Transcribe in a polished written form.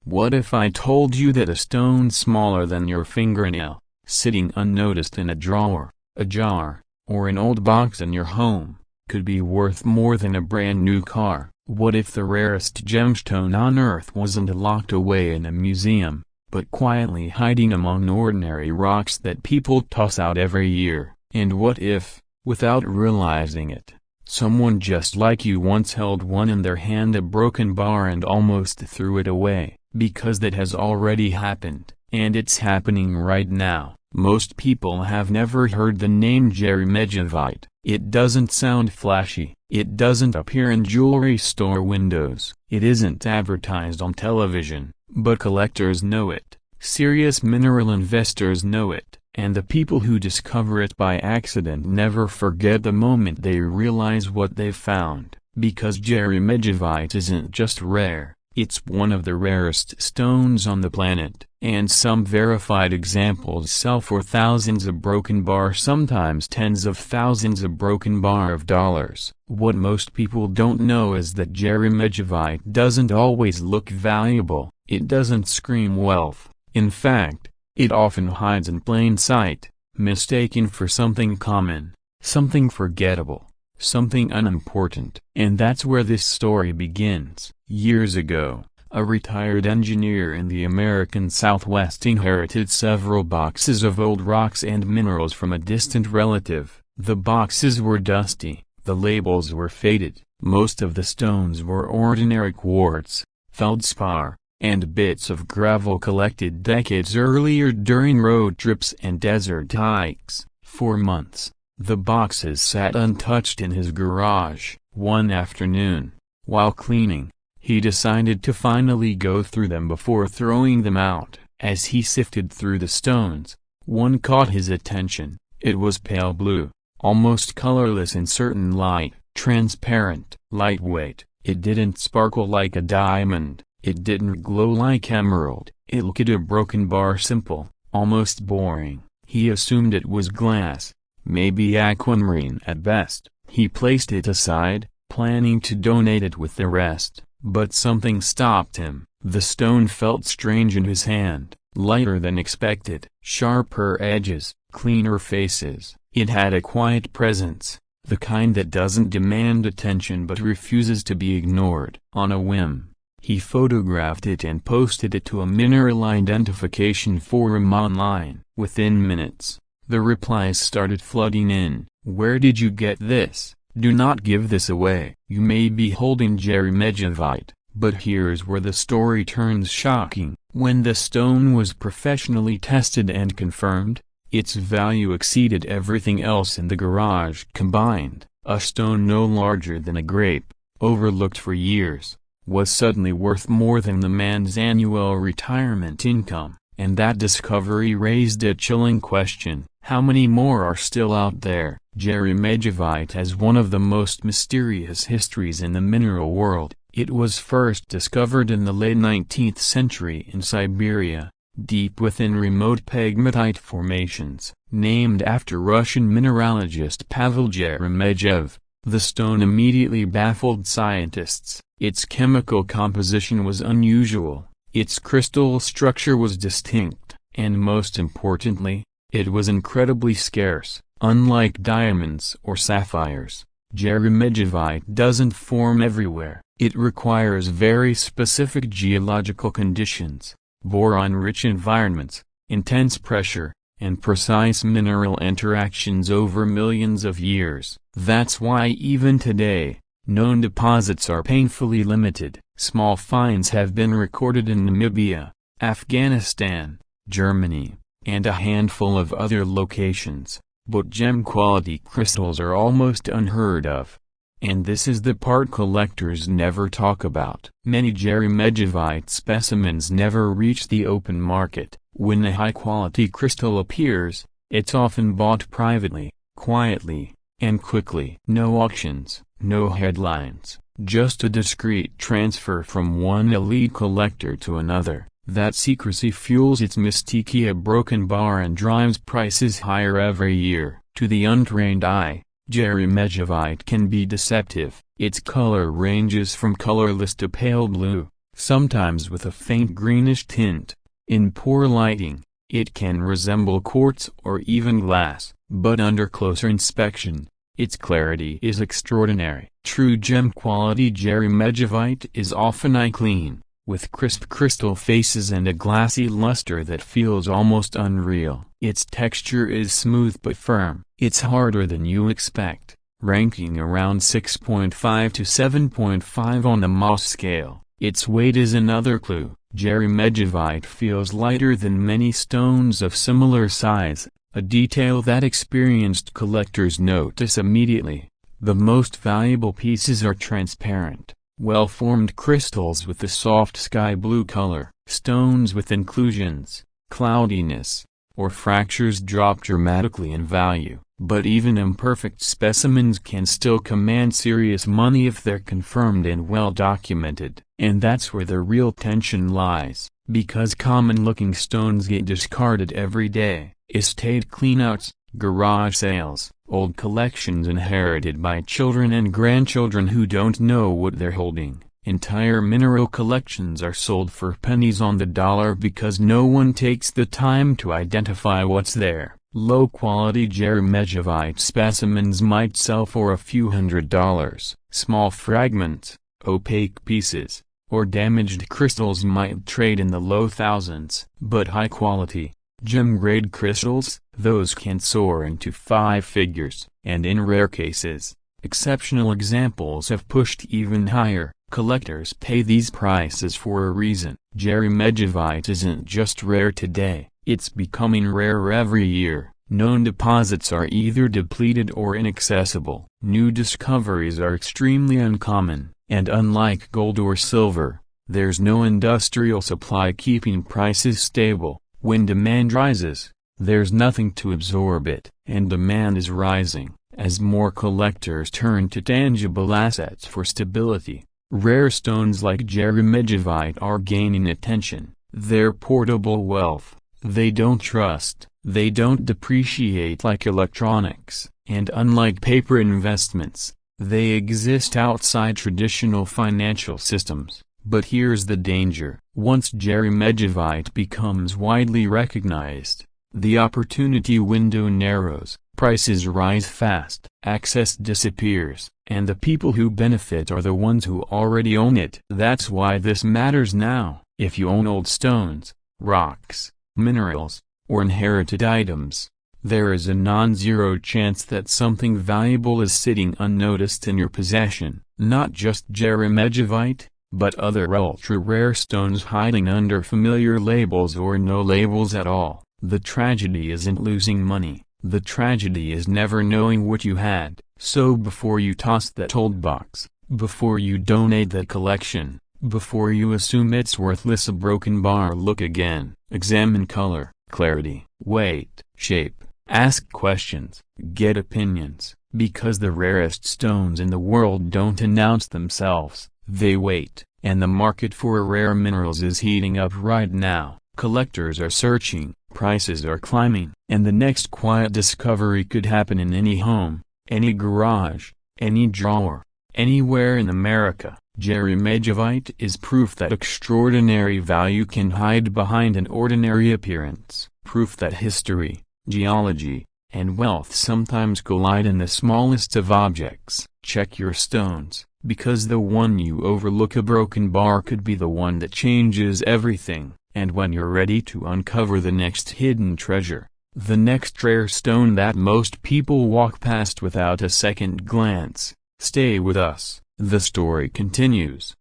What if I told you that a stone smaller than your fingernail, sitting unnoticed in a drawer, a jar, or an old box in your home, could be worth more than a brand new car? What if the rarest gemstone on earth wasn't locked away in a museum, but quietly hiding among ordinary rocks that people toss out every year? And what if, without realizing it, someone just like you once held one in their hand, a broken bar, and almost threw it away? Because that has already happened, and it's happening right now. Most people have never heard the name Jeremejevite. It doesn't sound flashy. It doesn't appear in jewelry store windows. It isn't advertised on television, but collectors know it. Serious mineral investors know it, and the people who discover it by accident never forget the moment they realize what they've found. Because Jeremejevite isn't just rare, it's one of the rarest stones on the planet, and some verified examples sell for thousands of broken bar, sometimes tens of thousands of broken bar of dollars. What most people don't know is that Jeremejevite doesn't always look valuable. It doesn't scream wealth. In fact, it often hides in plain sight, mistaken for something common, something forgettable, something unimportant. And that's where this story begins. Years ago, a retired engineer in the American Southwest inherited several boxes of old rocks and minerals from a distant relative. The boxes were dusty, the labels were faded, most of the stones were ordinary quartz, feldspar, and bits of gravel collected decades earlier during road trips and desert hikes. For months, the boxes sat untouched in his garage. One afternoon, while cleaning, he decided to finally go through them before throwing them out. As he sifted through the stones, one caught his attention. It was pale blue, almost colorless in certain light, transparent, lightweight. It didn't sparkle like a diamond. It didn't glow like emerald. It looked a broken bar, simple, almost boring. He assumed it was glass, maybe aquamarine at best. He placed it aside, planning to donate it with the rest. But something stopped him. The stone felt strange in his hand, lighter than expected, sharper edges, cleaner faces. It had a quiet presence, the kind that doesn't demand attention but refuses to be ignored. On a whim, he photographed it and posted it to a mineral identification forum online. Within minutes, the replies started flooding in. Where did you get this? Do not give this away. You may be holding Jeremejevite, but here's where the story turns shocking. When the stone was professionally tested and confirmed, its value exceeded everything else in the garage combined. A stone no larger than a grape, overlooked for years, was suddenly worth more than the man's annual retirement income. And that discovery raised a chilling question. How many more are still out there? Jeremejevite has one of the most mysterious histories in the mineral world. It was first discovered in the late 19th century in Siberia, deep within remote pegmatite formations. Named after Russian mineralogist Pavel Jeremejev, the stone immediately baffled scientists. Its chemical composition was unusual, its crystal structure was distinct, and most importantly, it was incredibly scarce. Unlike diamonds or sapphires, Jeremejevite doesn't form everywhere. It requires very specific geological conditions, boron-rich environments, intense pressure, and precise mineral interactions over millions of years. That's why even today, known deposits are painfully limited. Small finds have been recorded in Namibia, Afghanistan, Germany, and a handful of other locations, but gem-quality crystals are almost unheard of. And this is the part collectors never talk about. Many Jeremejevite specimens never reach the open market. When a high-quality crystal appears, it's often bought privately, quietly, and quickly. No auctions, no headlines, just a discreet transfer from one elite collector to another. That secrecy fuels its mystique, a broken bar, and drives prices higher every year. To the untrained eye, Jeremejevite can be deceptive. Its color ranges from colorless to pale blue, sometimes with a faint greenish tint. In poor lighting, it can resemble quartz or even glass, but under closer inspection, its clarity is extraordinary. True gem quality Jeremejevite is often eye clean, with crisp crystal faces and a glassy luster that feels almost unreal. Its texture is smooth but firm. It's harder than you expect, ranking around 6.5 to 7.5 on the Mohs scale. Its weight is another clue. Jeremejevite feels lighter than many stones of similar size, a detail that experienced collectors notice immediately. The most valuable pieces are transparent, well-formed crystals with a soft sky blue color. Stones with inclusions, cloudiness, or fractures drop dramatically in value. But even imperfect specimens can still command serious money if they're confirmed and well documented. And that's where the real tension lies, because common-looking stones get discarded every day. Estate cleanouts, garage sales, old collections inherited by children and grandchildren who don't know what they're holding. Entire mineral collections are sold for pennies on the dollar because no one takes the time to identify what's there. Low-quality Jeremejevite specimens might sell for a few $100s. Small fragments, opaque pieces, or damaged crystals might trade in the low thousands. But high-quality, gem-grade crystals, those can soar into 5 figures, and in rare cases, exceptional examples have pushed even higher. Collectors pay these prices for a reason. Jeremejevite isn't just rare today, it's becoming rarer every year. Known deposits are either depleted or inaccessible. New discoveries are extremely uncommon, and unlike gold or silver, there's no industrial supply keeping prices stable. When demand rises, there's nothing to absorb it, and demand is rising, as more collectors turn to tangible assets for stability. Rare stones like Jeremejevite are gaining attention. They're portable wealth. They don't trust. They don't depreciate like electronics. And unlike paper investments, they exist outside traditional financial systems. But here's the danger. Once Jeremejevite becomes widely recognized, the opportunity window narrows, prices rise fast, access disappears, and the people who benefit are the ones who already own it. That's why this matters now. If you own old stones, rocks, minerals, or inherited items, there is a non-zero chance that something valuable is sitting unnoticed in your possession. Not just Jeremejevite, but other ultra-rare stones hiding under familiar labels or no labels at all. The tragedy isn't losing money. The tragedy is never knowing what you had. So before you toss that old box, before you donate that collection, before you assume it's worthless a broken bar, look again. Examine color, clarity, weight, shape. Ask questions. Get opinions. Because the rarest stones in the world don't announce themselves, they wait. And the market for rare minerals is heating up right now. Collectors are searching, prices are climbing, and the next quiet discovery could happen in any home, any garage, any drawer, anywhere in America. Jeremejevite is proof that extraordinary value can hide behind an ordinary appearance. Proof that history, geology, and wealth sometimes collide in the smallest of objects. Check your stones, because the one you overlook, a broken bar, could be the one that changes everything. And when you're ready to uncover the next hidden treasure, the next rare stone that most people walk past without a second glance, stay with us. The story continues.